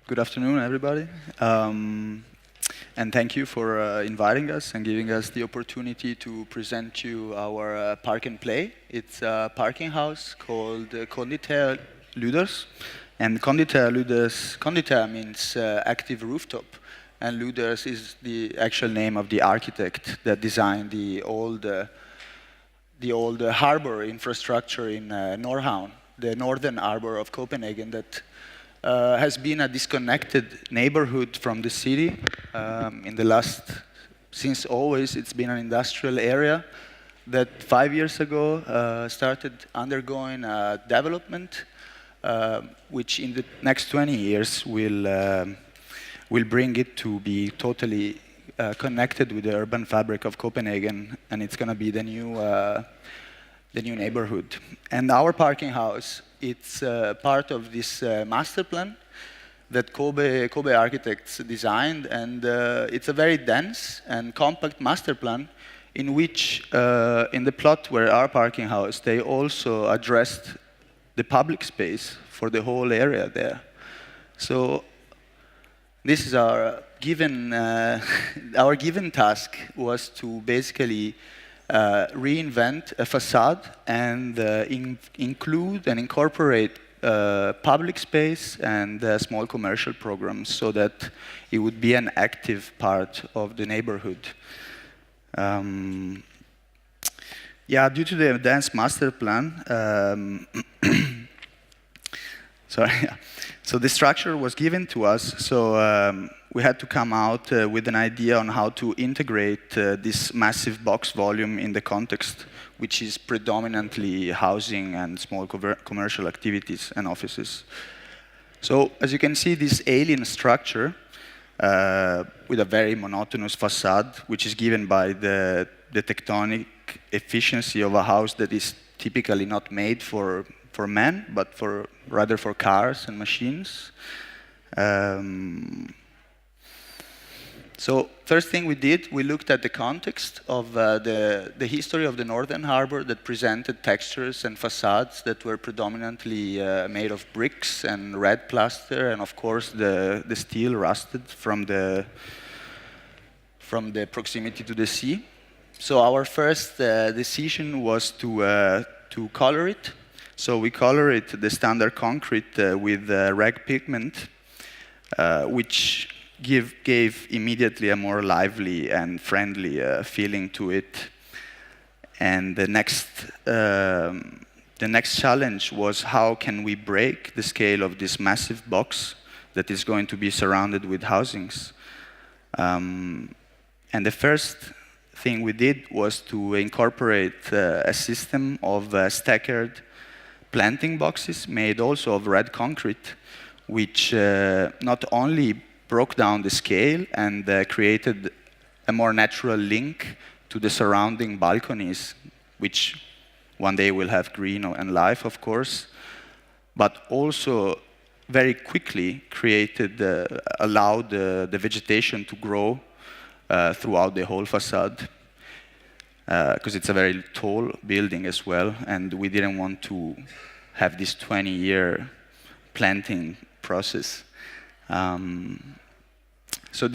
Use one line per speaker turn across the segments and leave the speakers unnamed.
Good afternoon, everybody. And thank you for inviting us and giving us the opportunity to present you our Park and Play. It's a parking house called Konditaget Lüders. And Konditaget Lüders, Konditaget means active rooftop. And Lüders is the actual name of the architect that designed the old harbor infrastructure in Nordhavn, the northern harbor of Copenhagen that has been a disconnected neighborhood from the city since always it's been an industrial area that 5 years ago started undergoing development, which in the next 20 years will bring it to be totally connected with the urban fabric of Copenhagen, and it's going to be the new neighborhood. And our parking house, it's part of this master plan that Kobe architects designed, and it's a very dense and compact master plan in which, in the plot where our parking house, they also addressed the public space for the whole area there. So this is our given task was to basically reinvent a facade and include and incorporate public space and small commercial programs so that it would be an active part of the neighborhood. Yeah, due to the dense master plan, sorry. So the structure was given to us, so we had to come out with an idea on how to integrate this massive box volume in the context, which is predominantly housing and small commercial activities and offices. So as you can see, this alien structure with a very monotonous facade, which is given by the tectonic efficiency of a house that is typically not made for men, but rather for cars and machines. So first thing we did, we looked at the context of the history of the Northern Harbor that presented textures and facades that were predominantly made of bricks and red plaster, and of course the steel rusted from the proximity to the sea. So our first decision was to color it. So we color it the standard concrete with rag pigment, which gave immediately a more lively and friendly feeling to it. And the next challenge was how can we break the scale of this massive box that is going to be surrounded with housings. And the first thing we did was to incorporate a system of staggered planting boxes made also of red concrete, which not only broke down the scale and created a more natural link to the surrounding balconies, which one day will have green and life, of course, but also very quickly allowed the vegetation to grow throughout the whole facade, because it's a very tall building as well, and we didn't want to have this 20-year planting process. So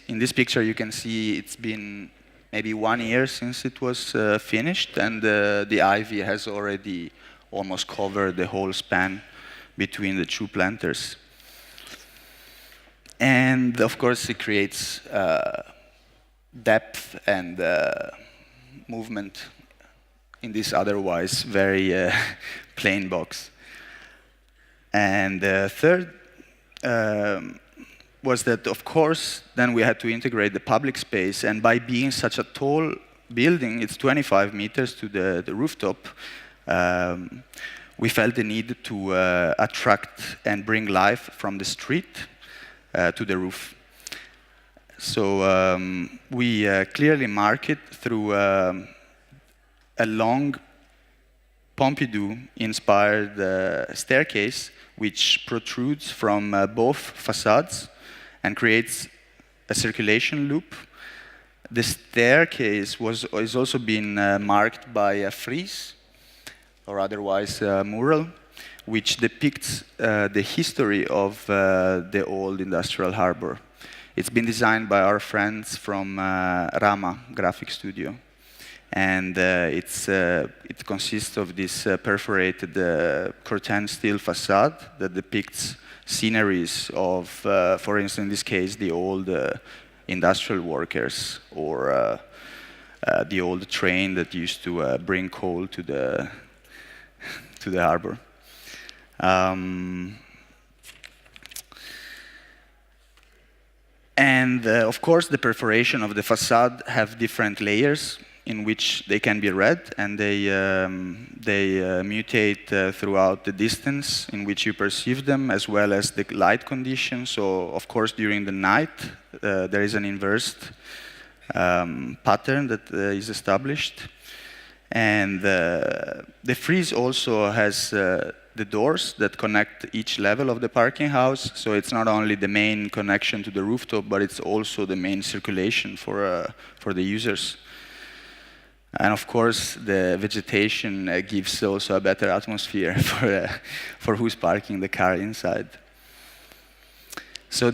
in this picture you can see it's been maybe 1 year since it was finished, and the ivy has already almost covered the whole span between the two planters. And of course it creates depth and movement in this otherwise very plain box. And third was that, of course, then we had to integrate the public space, and by being such a tall building, it's 25 meters to the rooftop, we felt the need to attract and bring life from the street to the roof. So we clearly mark it through a long Pompidou-inspired staircase, which protrudes from both facades and creates a circulation loop. The staircase is also been marked by a frieze, or otherwise a mural, which depicts the history of the old industrial harbor. It's been designed by our friends from Rama Graphic Studio. And it consists of this perforated curtain steel facade that depicts sceneries of, for instance, in this case, the old industrial workers, or the old train that used to bring coal to the harbor. And of course, the perforation of the facade have different layers in which they can be read, and they mutate throughout the distance in which you perceive them, as well as the light conditions. So, of course, during the night, there is an inversed pattern that is established. And the frieze also has the doors that connect each level of the parking house. So it's not only the main connection to the rooftop, but it's also the main circulation for the users. And of course, the vegetation gives also a better atmosphere for who's parking the car inside. So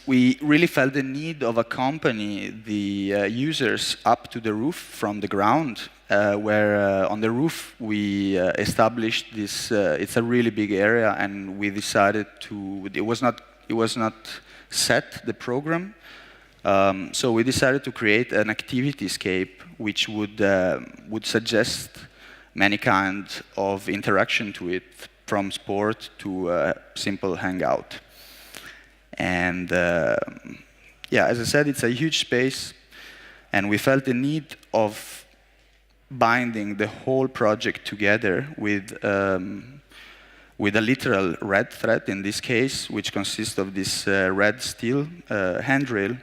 we really felt the need of accompany the users up to the roof from the ground, where on the roof we established this. It's a really big area, and we decided to. It was not set, the program. So we decided to create an activity-scape which would suggest many kinds of interaction to it, from sport to simple hangout. And yeah, as I said, it's a huge space, and we felt the need of binding the whole project together with a literal red thread in this case, which consists of this red steel handrail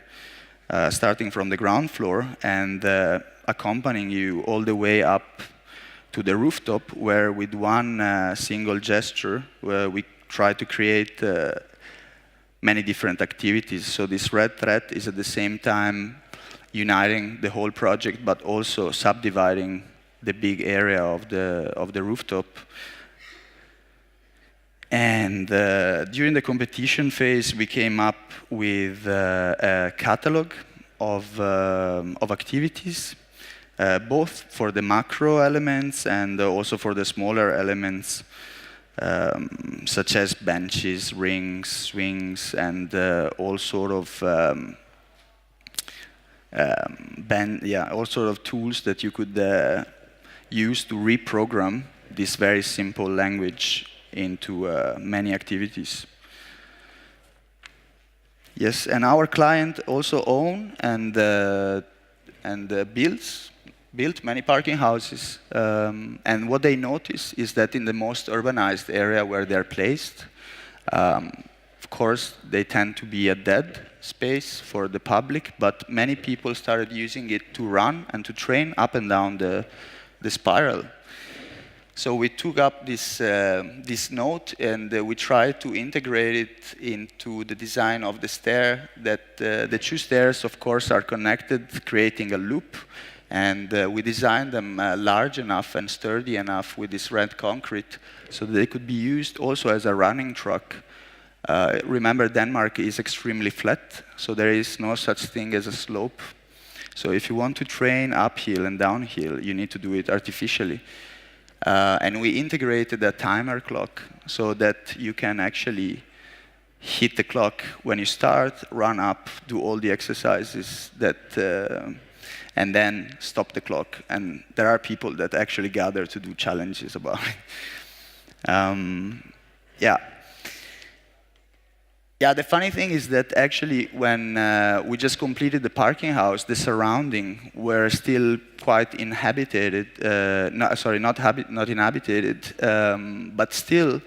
starting from the ground floor and accompanying you all the way up to the rooftop, where with one single gesture we try to create many different activities. So this red thread is at the same time uniting the whole project, but also subdividing the big area of the rooftop. And during the competition phase, we came up with a catalog of activities, both for the macro elements and also for the smaller elements, such as benches, rings, swings, and all sort of all sort of tools that you could use to reprogram this very simple language into many activities. Yes, and our client also owns and built many parking houses. And what they notice is that in the most urbanized area where they're placed, of course, they tend to be a dead space for the public, but many people started using it to run and to train up and down the spiral. So we took up this note, and we tried to integrate it into the design of the stair, that the two stairs, of course, are connected, creating a loop. And we designed them large enough and sturdy enough with this red concrete so that they could be used also as a running truck. Remember, Denmark is extremely flat, so there is no such thing as a slope. So if you want to train uphill and downhill, you need to do it artificially. And we integrated a timer clock so that you can actually hit the clock when you start, run up, do all the exercises and then stop the clock. And there are people that actually gather to do challenges about it. Yeah, the funny thing is that actually when we just completed the parking house, the surrounding were still quite inhabited. Not inhabited, but still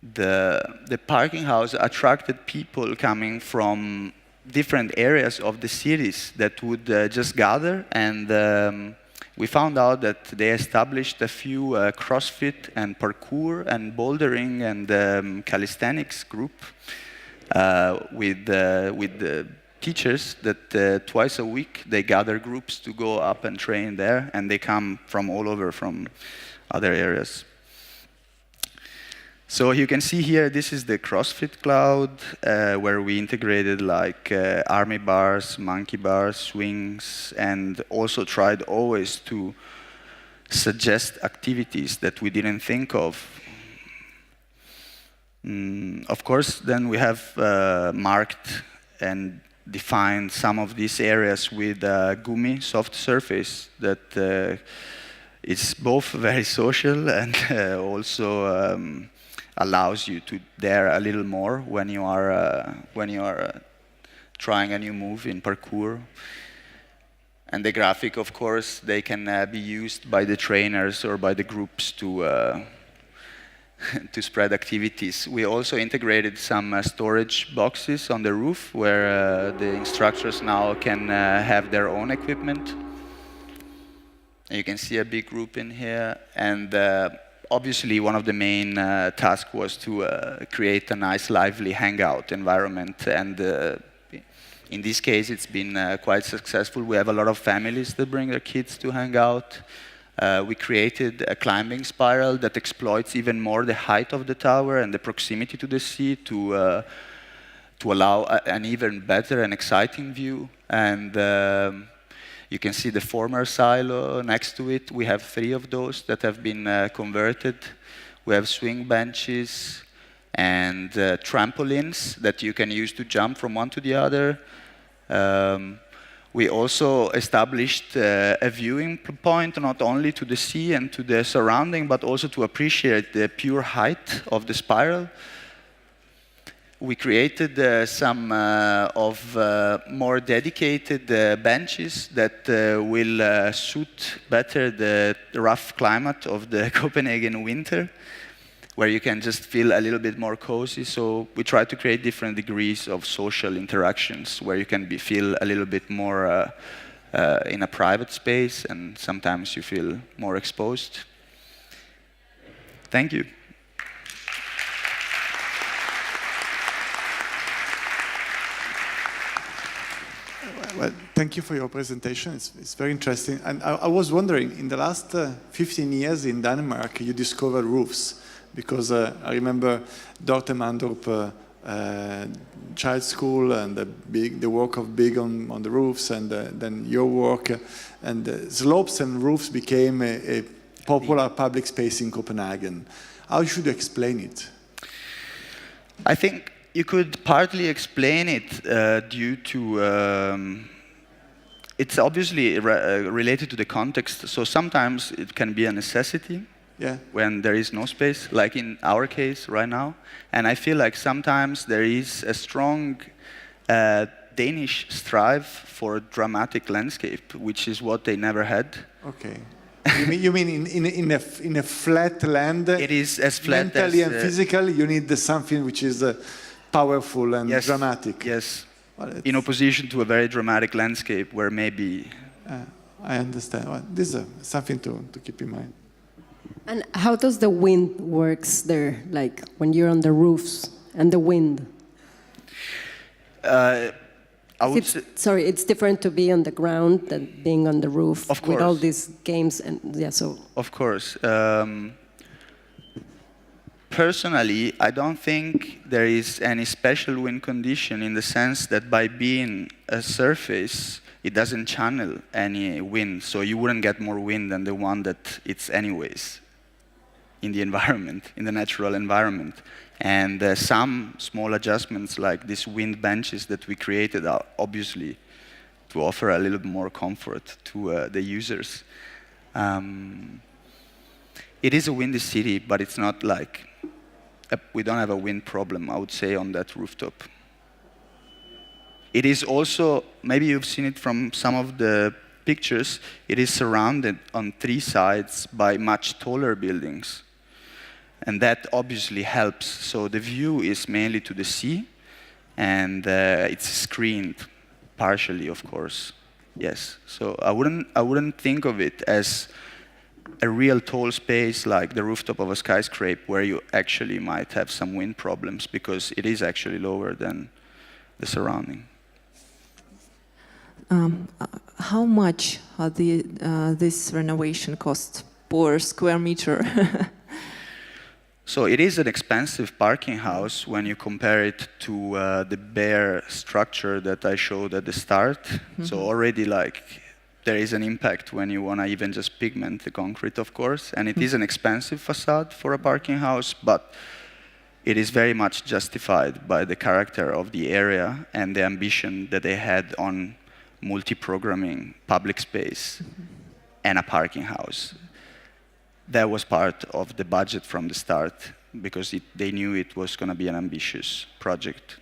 the parking house attracted people coming from different areas of the cities that would just gather, and we found out that they established a few CrossFit and parkour and bouldering and calisthenics group with the teachers that twice a week they gather groups to go up and train there, and they come from all over, from other areas. So you can see here, this is the CrossFit cloud, where we integrated like army bars, monkey bars, swings, and also tried always to suggest activities that we didn't think of. Of course, then we have marked and defined some of these areas with gummy soft surface that is both very social and also allows you to dare a little more when you are trying a new move in parkour. And the graphic, of course, they can be used by the trainers or by the groups to to spread activities. We also integrated some storage boxes on the roof where the instructors now can have their own equipment. You can see a big group in here, and obviously one of the main tasks was to create a nice lively hangout environment, and in this case it's been quite successful. We have a lot of families that bring their kids to hang out. We created a climbing spiral that exploits even more the height of the tower and the proximity to the sea to allow an even better and exciting view. And you can see the former silo next to it. We have 3 of those that have been converted. We have swing benches and trampolines that you can use to jump from one to the other. We also established a viewing point not only to the sea and to the surrounding, but also to appreciate the pure height of the spiral. We created some more dedicated benches that will suit better the rough climate of the Copenhagen winter, where you can just feel a little bit more cozy. So we try to create different degrees of social interactions, where you can feel a little bit more in a private space, and sometimes you feel more exposed. Thank you.
Well, thank you for your presentation. It's very interesting. And I was wondering, in the last 15 years in Denmark, you discovered roofs. Because I remember Dr. Mandrup child school and the work of Big on the roofs, and then your work. And slopes and roofs became a popular public space in Copenhagen. How should you explain it?
I think you could partly explain it due to it's obviously related to the context. So sometimes it can be a necessity.
Yeah.
When there is no space, like in our case right now. And I feel like sometimes there is a strong Danish strive for dramatic landscape, which is what they never had.
Okay. You mean in a flat land?
It is as flat
mentally
as,
and physically, you need something which is powerful and
yes,
dramatic.
Yes. Well, in opposition to a very dramatic landscape where maybe...
I understand. Well, this is something to keep in mind.
And how does the wind works there, like when you're on the roofs and the wind?
I would say,
sorry, it's different to be on the ground than being on the roof.
Of course.
With all these games and yeah, so.
Of course. Personally, I don't think there is any special wind condition in the sense that by being a surface, it doesn't channel any wind, so you wouldn't get more wind than the one that it's anyways in the environment, in the natural environment. And some small adjustments like these wind benches that we created are obviously to offer a little more comfort to the users. It is a windy city, but it's not like, we don't have a wind problem, I would say, on that rooftop. It is also, maybe you've seen it from some of the pictures, it is surrounded on 3 sides by much taller buildings. And that obviously helps. So the view is mainly to the sea, and it's screened partially, of course. Yes. So I wouldn't think of it as a real tall space like the rooftop of a skyscraper where you actually might have some wind problems, because it is actually lower than the surrounding.
How much this renovation cost per square meter?
So it is an expensive parking house when you compare it to the bare structure that I showed at the start. So already like there is an impact when you want to even just pigment the concrete, of course. And it is an expensive facade for a parking house, but it is very much justified by the character of the area and the ambition that they had on multi-programming public space and a parking house. That was part of the budget from the start because they knew it was going to be an ambitious project.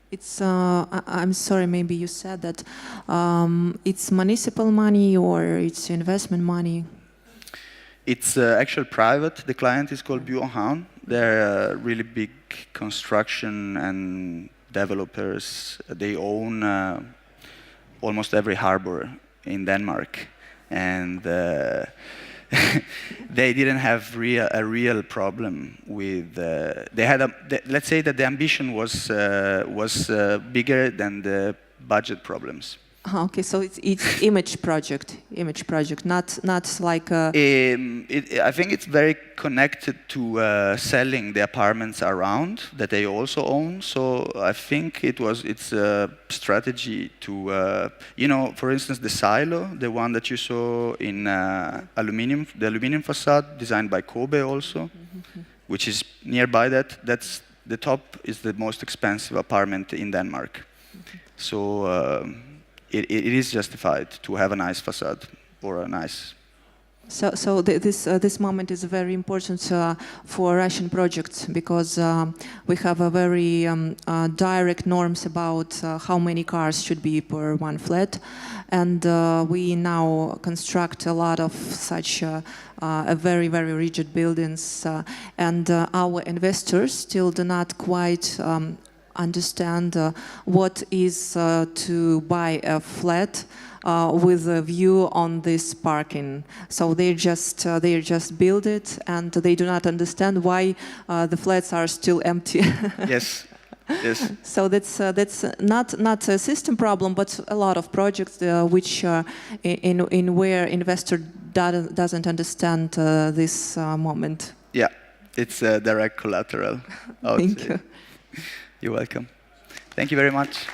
It's, I'm sorry, maybe you said that it's municipal money or it's investment money?
It's actually private. The client is called Bureau. They're really big construction and developers. They own almost every harbor in Denmark. And they didn't have a real problem with. They had let's say that the ambition was bigger than the budget problems.
Okay, so it's image project, not like a...
I think it's very connected to selling the apartments around that they also own. So I think it's a strategy to, for instance, the silo, the one that you saw in the aluminum facade designed by Kobe also, which is nearby that's the top is the most expensive apartment in Denmark. So it is justified to have a nice facade or a nice.
So this moment is very important for Russian projects because we have a very direct norms about how many cars should be per one flat, and we now construct a lot of such very rigid buildings, and our investors still do not quite understand what is to buy a flat with a view on this parking. So they just build it, and they do not understand why the flats are still empty.
Yes. Yes.
So that's not a system problem, but a lot of projects which in where investor doesn't understand this moment.
Yeah, it's direct collateral.
Thank you.
You're welcome. Thank you very much.